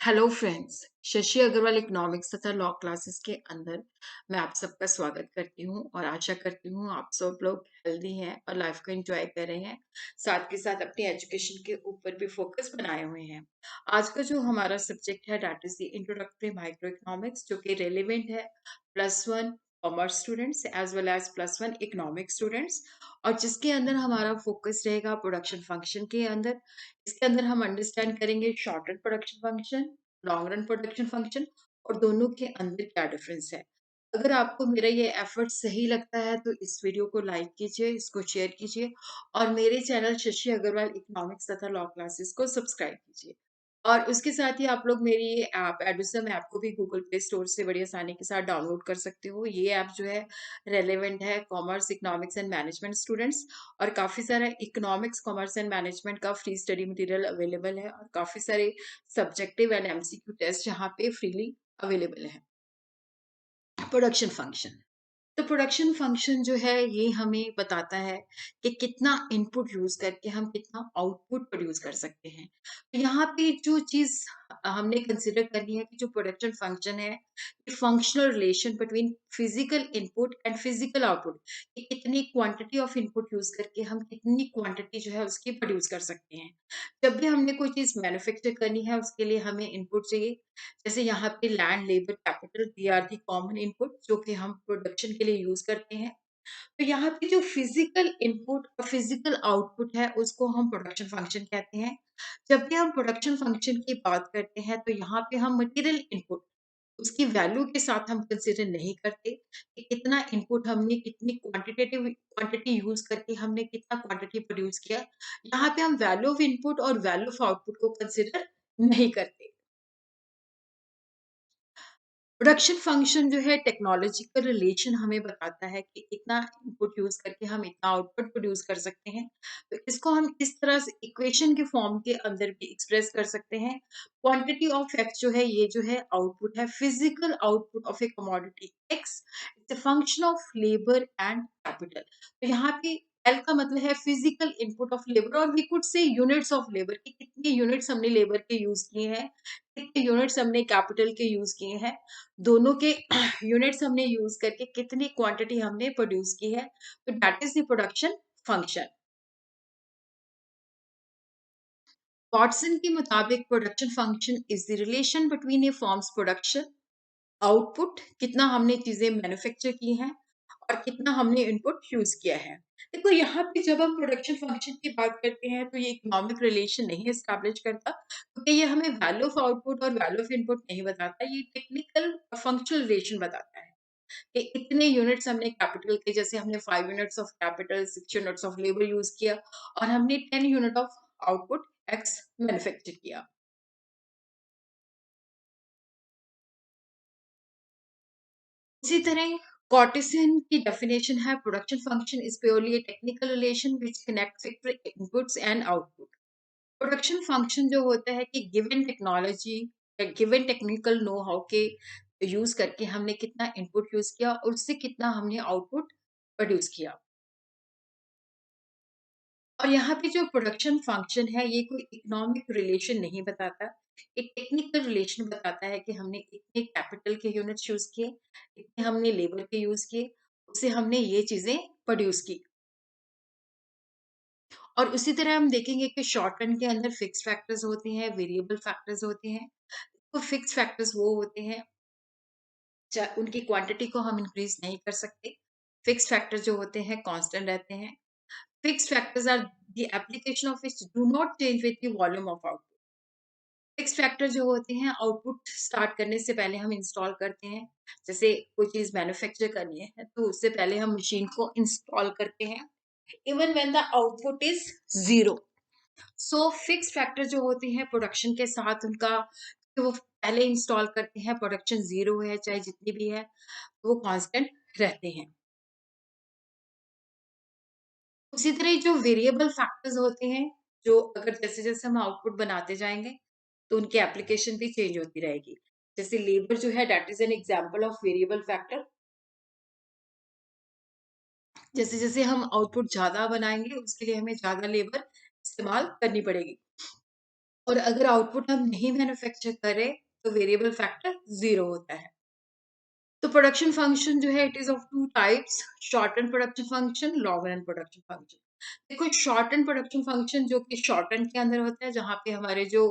Hello friends, Shashi Agarwal economics तथा law classes के अंदर मैं आप सबका स्वागत करती हूँ और आशा करती हूँ आप सब लोग हेल्दी हैं और लाइफ को एंजॉय कर रहे हैं। साथ के साथ अपनी एजुकेशन के ऊपर भी फोकस बनाए हुए हैं। आज का जो हमारा सब्जेक्ट है that is the introductory micro economics, जो कि रेलिवेंट है +1 commerce students as well as +1 economic students, और जिसके अंदर हमारा फोकस रहेगा प्रोडक्शन फंक्शन के अंदर। इसके अंदर हम अंडरस्टैंड करेंगे short run production function, long run production function, और दोनों के अंदर क्या डिफरेंस है। अगर आपको मेरा ये एफर्ट सही लगता है तो इस वीडियो को लाइक कीजिए, इसको शेयर कीजिए और मेरे चैनल शशि अग्रवाल इकोनॉमिक्स तथा लॉ क्लासेस को सब्सक्राइब कीजिए। और उसके साथ ही आप लोग मेरी ऐप एडुसम ऐप को भी गूगल प्ले स्टोर से बड़ी आसानी के साथ डाउनलोड कर सकते हो। ये ऐप जो है रेलेवेंट है commerce, economics and management students, और काफी सारा इकोनॉमिक्स, कॉमर्स एंड मैनेजमेंट का फ्री स्टडी मटेरियल अवेलेबल है और काफी सारे सब्जेक्टिव एंड एमसीक्यू टेस्ट यहाँ पे फ्रीली अवेलेबल है। प्रोडक्शन फंक्शन, तो प्रोडक्शन फंक्शन जो है ये हमें बताता है कि कितना इनपुट यूज करके हम कितना आउटपुट प्रोड्यूस कर सकते हैं। तो यहाँ पे जो चीज हमने कंसिडर करनी है कि जो प्रोडक्शन फंक्शन है, functional relation between physical input and physical output, कि कितनी क्वांटिटी ऑफ इनपुट यूज करके हम कितनी क्वांटिटी जो है उसकी प्रोड्यूस कर सकते हैं। जब भी हमने कोई चीज मैन्युफैक्चर करनी है उसके लिए हमें इनपुट चाहिए। जैसे यहाँ पे land, labour, capital, they are the common input जो कि हम प्रोडक्शन के लिए यूज करते हैं। तो यहाँ पे जो फिजिकल इनपुट और फिजिकल आउटपुट है उसको हम प्रोडक्शन फंक्शन कहते हैं। जब भी हम प्रोडक्शन फंक्शन की बात करते हैं तो यहाँ पे हम मटेरियल इनपुट, उसकी वैल्यू के साथ हम कंसिडर नहीं करते कि कितना इनपुट हमने, कितनी क्वांटिटेटिव क्वांटिटी यूज करके हमने कितना क्वांटिटी प्रोड्यूस किया। यहाँ पे हम वैल्यू ऑफ इनपुट और वैल्यू ऑफ आउटपुट को कंसिडर नहीं करते। प्रोडक्शन फंक्शन जो है टेक्नोलॉजिकल रिलेशन हमें बताता है कि इतना इनपुट यूज करके हम इतना आउटपुट प्रोड्यूस कर सकते हैं। तो इसको हम इस तरह से इक्वेशन के फॉर्म के अंदर भी एक्सप्रेस कर सकते हैं। क्वांटिटी ऑफ एक्स जो है, ये जो है आउटपुट है, physical output of a commodity X, it's a function of labour and capital. तो यहाँ पे एल का मतलब है फिजिकल इनपुट ऑफ लेबर, और we could say units of labour, कि कितनी यूनिट्स हमने लेबर के यूज किए हैं, कितने यूनिट्स हमने कैपिटल के यूज किए हैं। दोनों के यूनिट्स हमने यूज करके कितनी क्वांटिटी हमने प्रोड्यूस की है। तो that is the production function. Watson के मुताबिक production function is the relation between A forms production output, कितना हमने चीजें मैन्युफैक्चर की हैं और कितना हमने इनपुट यूज किया है। देखो यहाँ पे जब हम प्रोडक्शन फंक्शन की बात करते हैं तो ये इकोनॉमिक रिलेशन नहीं एस्टैब्लिश करता, क्योंकि ये हमें वैल्यू ऑफ आउटपुट और वैल्यू ऑफ इनपुट नहीं बताता, ये टेक्निकल फंक्शनल रिलेशन बताता है कि इतने यूनिट्स हमने कैपिटल के, जैसे हमने 5 units of capital, 6 units of labour use किया और हमने 10 unit of output x manufacture किया। इसी तरह कॉर्टेसन की डेफिनेशन है, production function is purely A technical relation which connects inputs and output. Production function जो होता है कि given technology, given technical know how के यूज करके हमने कितना इनपुट यूज किया और उससे कितना हमने आउटपुट प्रोड्यूस किया। और यहाँ पे जो प्रोडक्शन फंक्शन है ये कोई इकोनॉमिक रिलेशन नहीं बताता, एक टेक्निकल रिलेशन बताता है कि हमने इतने कैपिटल के यूनिट्स यूज किए, इतने हमने लेबर के यूज किए, उससे हमने ये चीजें प्रोड्यूस की। और उसी तरह हम देखेंगे कि शॉर्ट रन के अंदर फिक्स फैक्टर्स होते हैं, वेरिएबल फैक्टर्स होते हैं। तो फिक्स फैक्टर्स वो होते हैं उनकी क्वांटिटी को हम इंक्रीज नहीं कर सकते। फिक्स फैक्टर जो होते हैं कांस्टेंट रहते हैं। Fix factors are the application of which do not change with the volume of output. Fix factor जो होते हैं आउटपुट स्टार्ट करने से पहले हम इंस्टॉल करते हैं। जैसे कोई चीज मैन्युफैक्चर करनी है तो उससे पहले हम मशीन को इंस्टॉल करते हैं, even when the output is zero. So fix factor जो होते हैं प्रोडक्शन के साथ उनका, कि वो पहले इंस्टॉल करते हैं, प्रोडक्शन जीरो है चाहे जितनी भी है वो कांस्टेंट रहते हैं। उसी तरह जो वेरिएबल फैक्टर्स होते हैं, जो अगर जैसे जैसे हम आउटपुट बनाते जाएंगे तो उनकी एप्लीकेशन भी चेंज होती रहेगी। जैसे लेबर जो है that is an example of variable factor. जैसे जैसे हम आउटपुट ज्यादा बनाएंगे उसके लिए हमें ज्यादा लेबर इस्तेमाल करनी पड़ेगी। और अगर आउटपुट हम नहीं मैन्युफैक्चर करें तो वेरिएबल फैक्टर 0 होता है। तो प्रोडक्शन फंक्शन जो है it is of 2 types, short run production function, long run production function. देखो शॉर्ट रन प्रोडक्शन फंक्शन जो कि शॉर्ट रन के अंदर होता है, जहाँ पे हमारे जो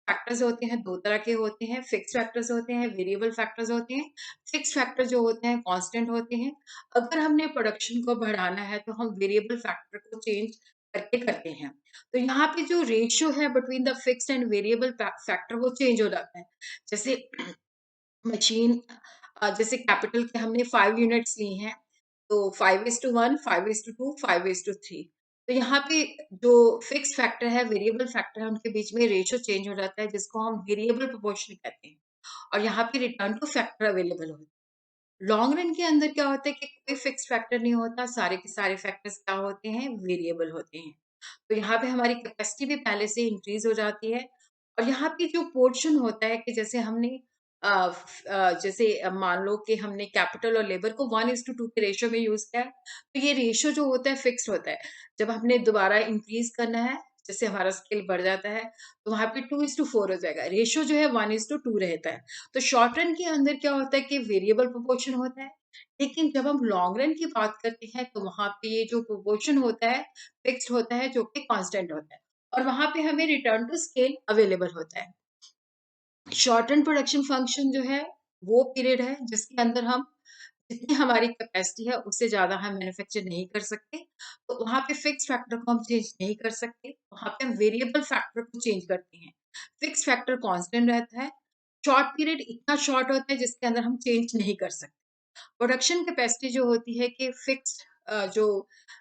फैक्टर्स होते हैं 2 तरह के होते हैं, फिक्स्ड फैक्टर्स होते हैं, वेरिएबल फैक्टर्स होते हैं। फिक्स्ड फैक्टर जो होते हैं कांस्टेंट होते हैं। अगर हमने प्रोडक्शन को बढ़ाना है तो हम वेरिएबल फैक्टर को चेंज करके करते हैं। तो यहाँ पे जो रेशियो है between the fixed and variable factor वो चेंज हो जाता है। जैसे मशीन जैसे कैपिटल के हमने 5 यूनिट्स ली हैं, तो 5:1, 5:2, 5:3। तो यहाँ पे जो फिक्स फैक्टर है, वेरिएबल फैक्टर है, उनके बीच में रेशियो चेंज हो जाता है, जिसको हम वेरिएबल प्रोपोर्शन कहते हैं। और यहाँ पे रिटर्न टू फैक्टर अवेलेबल होता है। लॉन्ग रन के अंदर क्या होता है कि कोई फिक्स फैक्टर नहीं होता, सारे के सारे फैक्टर्स क्या होते हैं, वेरिएबल होते हैं। तो यहाँ पे हमारी कैपेसिटी भी पहले से इंक्रीज हो जाती है। और यहाँ पे जो पोर्शन होता है कि जैसे हमने जैसे मान लो कि हमने कैपिटल और लेबर को 1:2 के रेशियो में यूज किया है, तो ये रेशियो जो होता है फिक्स्ड होता है। जब हमने दोबारा इंक्रीज करना है, जैसे हमारा स्केल बढ़ जाता है, तो वहां पे 2:4 हो जाएगा। रेशियो जो है 1:2 रहता है। तो शॉर्ट रन के अंदर क्या होता है कि वेरिएबल प्रोपोर्शन होता है, लेकिन जब हम लॉन्ग रन की बात करते हैं तो वहां पे ये जो प्रोपोर्शन होता है फिक्स्ड होता है, जो कि कांस्टेंट होता है। और वहां पे हमें रिटर्न टू स्केल अवेलेबल होता है। शॉर्ट रन प्रोडक्शन फंक्शन जो है वो पीरियड है जिसके अंदर हम जितनी हमारी कैपेसिटी है उससे ज्यादा हम मैन्युफैक्चर नहीं कर सकते। तो वहां पे फिक्स फैक्टर को हम चेंज नहीं कर सकते, वहां पे हम वेरिएबल फैक्टर को चेंज करते हैं। फिक्स फैक्टर कांस्टेंट रहता है। शॉर्ट पीरियड इतना शॉर्ट होता है जिसके अंदर हम चेंज नहीं कर सकते। प्रोडक्शन कैपेसिटी जो होती है कि फिक्स्ड जो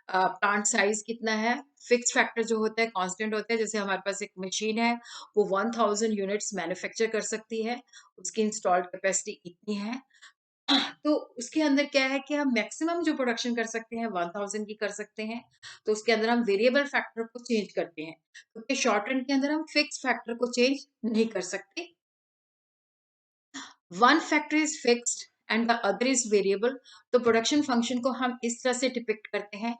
प्लांट साइज कितना है, फिक्स फैक्टर जो होता है कांस्टेंट होता है। जैसे हमारे पास एक मशीन है, वो 1000 यूनिट्स मैन्युफैक्चर कर सकती है, उसकी इंस्टॉल्ड कैपेसिटी इतनी है। तो उसके अंदर क्या है कि हम मैक्सिमम जो प्रोडक्शन कर सकते हैं 1000 की कर सकते हैं। तो उसके अंदर हम वेरिएबल फैक्टर को चेंज करते हैं, क्योंकि शॉर्ट रन के अंदर हम फिक्स फैक्टर को चेंज नहीं कर सकते। One factor is fixed and the other is variable. तो प्रोडक्शन फंक्शन को हम इस तरह से डिपिक्ट करते हैं।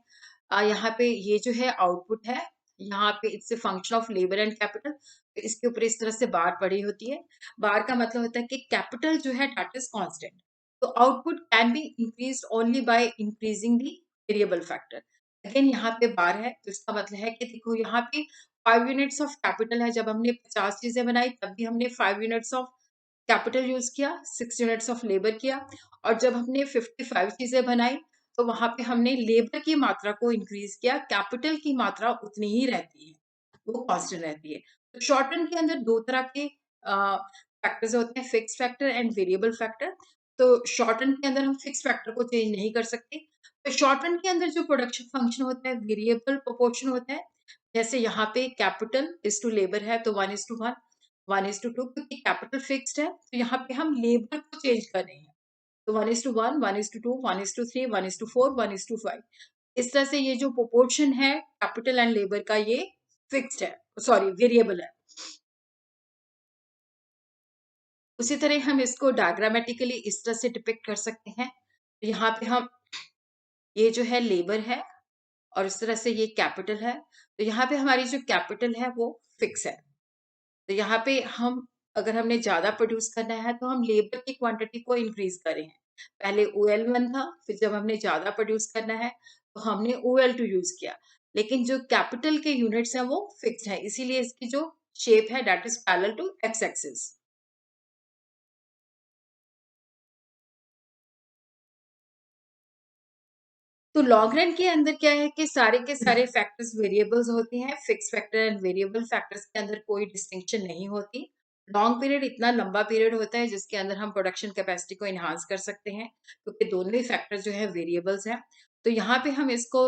यहाँ पे ये जो है आउटपुट है, यहाँ पे it's a function of labour and capital. तो इसके ऊपर इस तरह से बार पड़ी होती है। बार का मतलब होता है कि कैपिटल जो है दैट इज कांस्टेंट। तो output can be increase only by increasing the variable factor. Again यहाँ पे बार है, तो इसका मतलब है कि देखो यहाँ पे 5 यूनिट्स ऑफ कैपिटल है। जब हमने 50 चीजें बनाई तब भी हमने 5 यूनिट्स ऑफ कैपिटल यूज किया, 6 यूनिट्स ऑफ लेबर किया। और जब हमने 55 चीजें बनाई तो वहां पे हमने लेबर की मात्रा को इंक्रीज किया, कैपिटल की मात्रा उतनी ही रहती है, वो कांस्टेंट रहती है। तो शॉर्ट रन के अंदर दो तरह के फैक्टर्स होते हैं, fix factor and variable factor. तो शॉर्ट रन के अंदर हम फिक्स फैक्टर को चेंज नहीं कर सकते। तो शॉर्ट रन के अंदर जो प्रोडक्शन फंक्शन होता है वेरिएबल प्रोपोर्शन होता है। जैसे यहाँ पे कैपिटल इज टू लेबर है, तो 1:1, 1:2, क्योंकि कैपिटल फिक्स्ड है तो यहाँ पे हम लेबर को चेंज कर रहे हैं। तो 1:1, 1:2, 1:3, 1:4, 1:5। इस तरह से ये जो प्रोपोर्शन है कैपिटल एंड लेबर का, ये फिक्स्ड है, सॉरी वेरिएबल है। उसी तरह हम इसको डायग्रामेटिकली इस तरह से डिपिक्ट कर सकते हैं। तो यहाँ पे हम ये जो है लेबर है और इस तरह से ये कैपिटल है। तो यहाँ पे हमारी जो कैपिटल है वो फिक्स है। तो यहाँ पे हम अगर हमने ज़्यादा प्रोड्यूस करना है तो हम लेबर की क्वांटिटी को इंक्रीज़ करें। पहले OL1 था, फिर जब हमने ज़्यादा प्रोड्यूस करना है तो हमने OL2 यूज़ किया। लेकिन जो कैपिटल के यूनिट्स हैं वो फिक्स्ड है, इसीलिए इसकी जो शेप है that is parallel to X axis. तो लॉन्ग रन के अंदर क्या है कि सारे के सारे फैक्टर्स वेरिएबल्स होते हैं। Fix factor and variable factors के अंदर कोई डिस्टिंक्शन नहीं होती। लॉन्ग पीरियड इतना लंबा पीरियड होता है जिसके अंदर हम प्रोडक्शन कैपेसिटी को इन्हांस कर सकते हैं, क्योंकि दोनों ही फैक्टर जो है वेरिएबल्स हैं। तो यहाँ पे हम इसको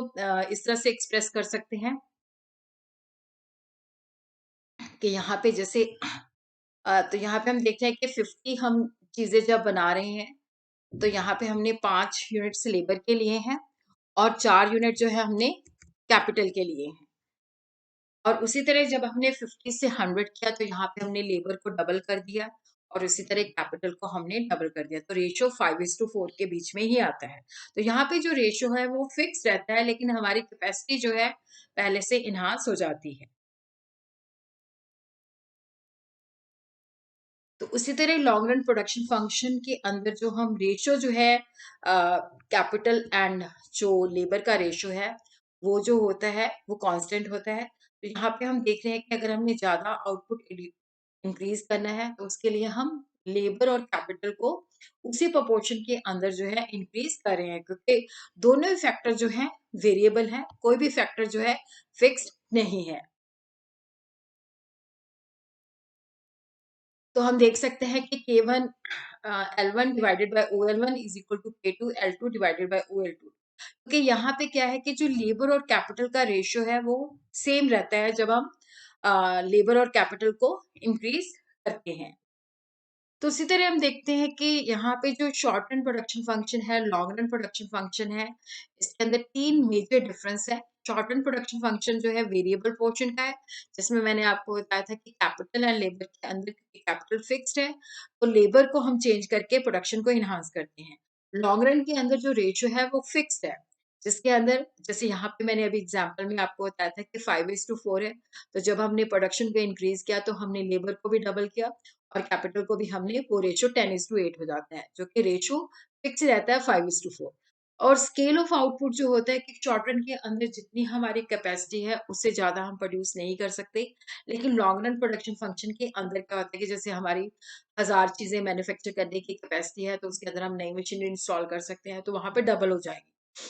इस तरह से एक्सप्रेस कर सकते हैं कि यहाँ पे जैसे तो यहाँ पे हम देखते हैं कि 50 हम चीजें जब बना रहे हैं, तो यहाँ पे हमने 5 यूनिट्स लेबर के लिए हैं और 4 यूनिट जो है हमने कैपिटल के लिए हैं। और उसी तरह जब हमने 50 से 100 किया तो यहाँ पे हमने लेबर को डबल कर दिया और उसी तरह कैपिटल को हमने डबल कर दिया। तो रेशियो 5:4 के बीच में ही आता है। तो यहाँ पे जो रेशियो है वो फिक्स रहता है, लेकिन हमारी कैपेसिटी जो है पहले से इन्हांस हो जाती है। तो उसी तरह लॉन्ग रन प्रोडक्शन फंक्शन के अंदर जो हम रेशो जो है कैपिटल एंड जो लेबर का रेशो है वो जो होता है वो कांस्टेंट होता है। तो यहाँ पे हम देख रहे हैं कि अगर हमने ज्यादा आउटपुट इंक्रीज करना है तो उसके लिए हम लेबर और कैपिटल को उसी प्रोपोर्शन के अंदर जो है इंक्रीज कर रहे हैं, क्योंकि दोनों ही फैक्टर जो है वेरिएबल है, कोई भी फैक्टर जो है फिक्स्ड नहीं है। तो हम देख सकते हैं कि K1 L1 divided by OL1 is equal to K2 L2 divided by OL2, क्योंकि यहाँ पे क्या है कि जो लेबर और कैपिटल का रेशियो है वो सेम रहता है जब हम लेबर और कैपिटल को इंक्रीज करते हैं। तो उसी तरह हम देखते हैं कि यहाँ पे जो शॉर्ट रन प्रोडक्शन फंक्शन है, लॉन्ग रन प्रोडक्शन फंक्शन है, इसके अंदर 3 मेजर डिफरेंस है। शॉर्ट रन प्रोडक्शन फंक्शन जो है वेरिएबल पोर्शन का है, जिसमें मैंने आपको बताया था कि कैपिटल एंड लेबर के अंदर कैपिटल फिक्स्ड है, तो लेबर को हम चेंज करके प्रोडक्शन को इन्हांस करते हैं। लॉन्ग रन के अंदर जो रेशियो है वो फिक्स्ड है, जिसके अंदर जैसे यहाँ पे मैंने अभी एग्जाम्पल में आपको बताया था कि 5:4 है, तो जब हमने प्रोडक्शन को इंक्रीज किया तो हमने लेबर को भी डबल किया और कैपिटल को भी हमने वो रेशो 10:8 हो जाता है, जो कि रेशो फिक्स रहता है 5:4। और स्केल ऑफ आउटपुट जो होता है कि शॉर्ट रन के अंदर जितनी हमारी कैपेसिटी है उससे ज्यादा हम प्रोड्यूस नहीं कर सकते, लेकिन लॉन्ग रन प्रोडक्शन फंक्शन के अंदर क्या होता है कि जैसे हमारी 1000 चीजें मैन्युफैक्चर करने की कैपेसिटी है तो उसके अंदर हम नई मशीन इंस्टॉल कर सकते हैं, तो वहां पे डबल हो जाएगी।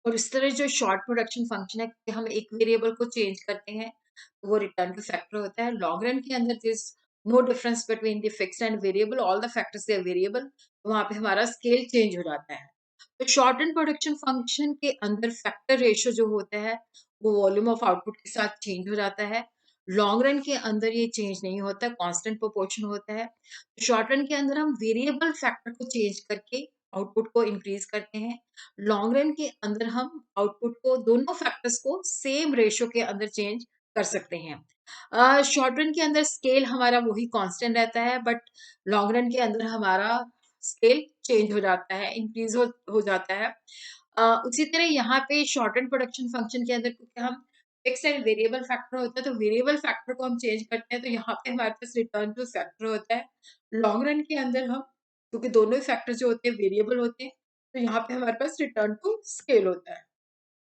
और इस तरह जो शॉर्ट प्रोडक्शन फंक्शन है कि हम एक वेरिएबल को चेंज करते हैं तो वो रिटर्न टू फैक्टर होता है। लॉन्ग रन के अंदर this no difference between the fixed and variable, all the factors they are variable, तो वहां पे हमारा स्केल चेंज हो जाता है। तो शॉर्ट रन प्रोडक्शन फंक्शन के अंदर फैक्टर रेशियो जो होता है वो वॉल्यूम ऑफ आउटपुट के साथ चेंज हो जाता है। लॉन्ग रन के अंदर ये चेंज नहीं होता, कांस्टेंट प्रोपोर्शन होता है। शॉर्ट रन के अंदर हम वेरिएबल फैक्टर को चेंज करके आउटपुट को इंक्रीज करते हैं। लॉन्ग रन के अंदर हम आउटपुट को दोनों फैक्टर्स को सेम रेशियो के अंदर चेंज कर सकते हैं। शॉर्ट रन के अंदर स्केल हमारा वही कांस्टेंट रहता है, बट लॉन्ग रन के अंदर हमारा स्केल चेंज हो जाता है, इंक्रीज हो जाता है। उसी तरह यहाँ पे शॉर्ट रन प्रोडक्शन फंक्शन के अंदर क्योंकि हम फिक्स एंड वेरिएबल फैक्टर होता है तो वेरिएबल फैक्टर को हम चेंज करते हैं तो यहाँ पे हमारे पास रिटर्न टू फैक्टर होता है। लॉन्ग रन के अंदर हम क्योंकि दोनों ही फैक्टर जो होते हैं वेरिएबल होते हैं तो यहाँ पे हमारे पास रिटर्न टू स्केल होता है।